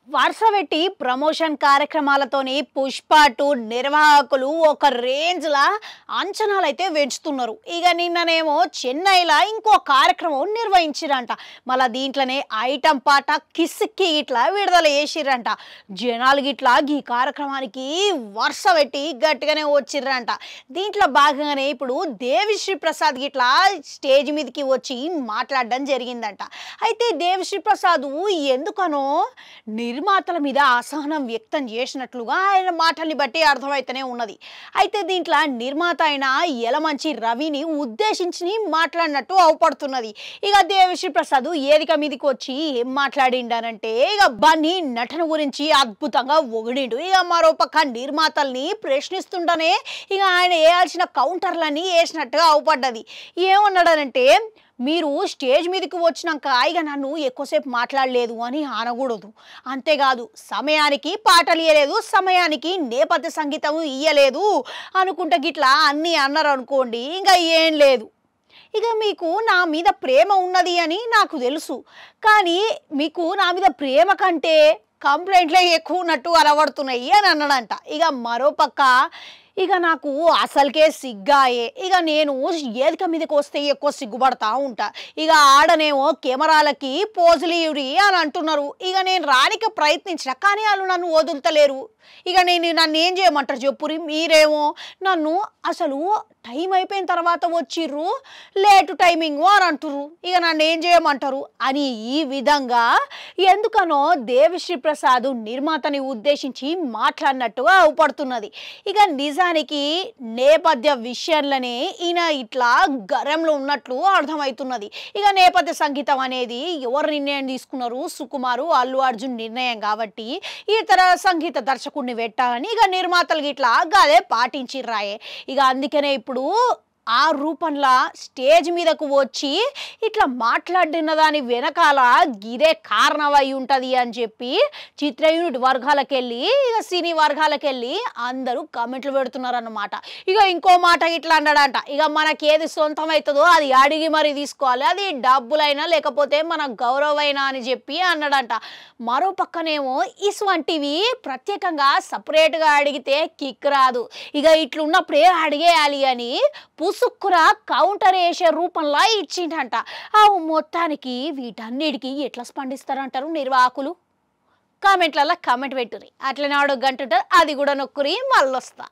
వరుస పెట్టి ప్రమోషన్ కార్యక్రమాలతోని పుష్ప 2 నిర్వాహకులు ఒక రేంజ్లా అంచనాలైతే పెంచుతున్నారు. ఇక నిన్ననేమో చెన్నైలో ఇంకో కార్యక్రమం నిర్వహించిరంట. మళ్ళీ దీంట్లోనే ఐటమ్ పాట కిస్కి ఇట్లా విడుదల చేసిరంట. జనాలు గిట్లా ఈ కార్యక్రమానికి వరుస పెట్టి గట్టిగానే వచ్చిర్రంట. దీంట్లో భాగంగానే ఇప్పుడు దేవిశ్రీ ప్రసాద్ గిట్లా స్టేజ్ మీదకి వచ్చి మాట్లాడడం జరిగిందంట. అయితే దేవిశ్రీ ప్రసాద్ ఎందుకనో నిర్మాతల మీద అసహనం వ్యక్తం చేసినట్లుగా ఆయన మాటల్ని బట్టి అర్థమైతేనే ఉన్నది. అయితే దీంట్లో నిర్మాత అయిన యలమంచి రవిని ఉద్దేశించి మాట్లాడినట్టు అవపడుతున్నది. ఇక దేవిశ్రీ ప్రసాద్ ఏదిక మీదకి వచ్చి ఏం మాట్లాడిండనంటే ఇక బన్నీ నటన గురించి అద్భుతంగా ఒగిడిండు. ఇక మరోపక్క నిర్మాతల్ని ప్రశ్నిస్తుండనే ఇక ఆయన వేయాల్సిన కౌంటర్లన్నీ వేసినట్టుగా అవపడ్డది. ఏమన్నాడనంటే మీరు స్టేజ్ మీదకి వచ్చినాక ఇక నన్ను ఎక్కువసేపు మాట్లాడలేదు అని అనకూడదు. అంతేకాదు సమయానికి పాటలు ఇయ్యలేదు, సమయానికి నేపథ్య సంగీతం ఇయ్యలేదు అనుకుంటే గిట్లా అన్నీ అన్నారు అనుకోండి, ఇంకా ఏం లేదు. ఇక మీకు నా మీద ప్రేమ ఉన్నది అని నాకు తెలుసు, కానీ మీకు నా మీద ప్రేమ కంటే కంప్లైంట్లే ఎక్కువ ఉన్నట్టు అలవడుతున్నాయి అని అన్నాడంట. ఇక మరోపక్క ఇక నాకు అసలుకే సిగ్గాయే, ఇక నేను ఏదిక మీదకి వస్తే ఎక్కువ సిగ్గుపడతా ఉంటా. ఇక ఆడనేమో కెమెరాలకి పోజులు ఇవ్వరి అని అంటున్నారు. ఇక నేను రానికి ప్రయత్నించిన కానీ వాళ్ళు నన్ను వదులుతలేరు. ఇక నన్ను ఏం చేయమంటారు చెప్పురి. మీరేమో నన్ను అసలు టైం అయిపోయిన తర్వాత వచ్చిర్రు, లేటు టైమింగ్ అని అంటుర్రు, ఇక నన్ను ఏం చేయమంటారు అని ఈ విధంగా ఎందుకనో దేవిశ్రీ ప్రసాద్ నిర్మాతని ఉద్దేశించి మాట్లాడినట్టుగా అవపడుతున్నది. ఇక నిజానికి నేపథ్య విషయాలనే ఈయన ఇట్లా గరంలో ఉన్నట్లు అర్థమవుతున్నది. ఇక నేపథ్య సంగీతం అనేది ఎవరు నిర్ణయం తీసుకున్నారు? సుకుమారు, అల్లు అర్జున్ నిర్ణయం కాబట్టి ఇతర సంగీత దర్శకుడిని పెట్టాలని ఇక నిర్మాతలు ఇట్లా అదే పాటించిర్రాయే. ఇక అందుకనే ఇప్పుడు ఆ రూపంలో స్టేజ్ మీదకు వచ్చి ఇట్లా మాట్లాడిన దాని వెనకాల ఇదే కారణం అయి ఉంటుంది అని చెప్పి చిత్ర యూనిట్ వర్గాలకు వెళ్ళి ఇక సినీ వర్గాలకు వెళ్ళి అందరూ కామెంట్లు పెడుతున్నారు అన్నమాట. ఇక ఇంకో మాట ఇట్లా అన్నాడంట, ఇక మనకి ఏది సొంతం అవుతుందో అది అడిగి మరి తీసుకోవాలి, అది డబ్బులైనా లేకపోతే మన గౌరవైనా అని చెప్పి అన్నాడంట. మరో పక్కనేమో ఇటువంటివి ప్రత్యేకంగా సపరేట్గా అడిగితే కిక్ రాదు, ఇక ఇట్లున్నప్పుడే అడిగేయాలి అని పుసుక్కున కౌంటర్ వేసే రూపంలో ఇచ్చిండంట. ఆ మొత్తానికి వీటన్నిటికీ ఎట్లా స్పందిస్తారంటారు నిర్వాహకులు? కామెంట్లలో కామెంట్ పెట్టుర్రి. అట్లనే ఆడో గంటుంటారు, అది కూడా నొక్కురి, మళ్ళొస్తా.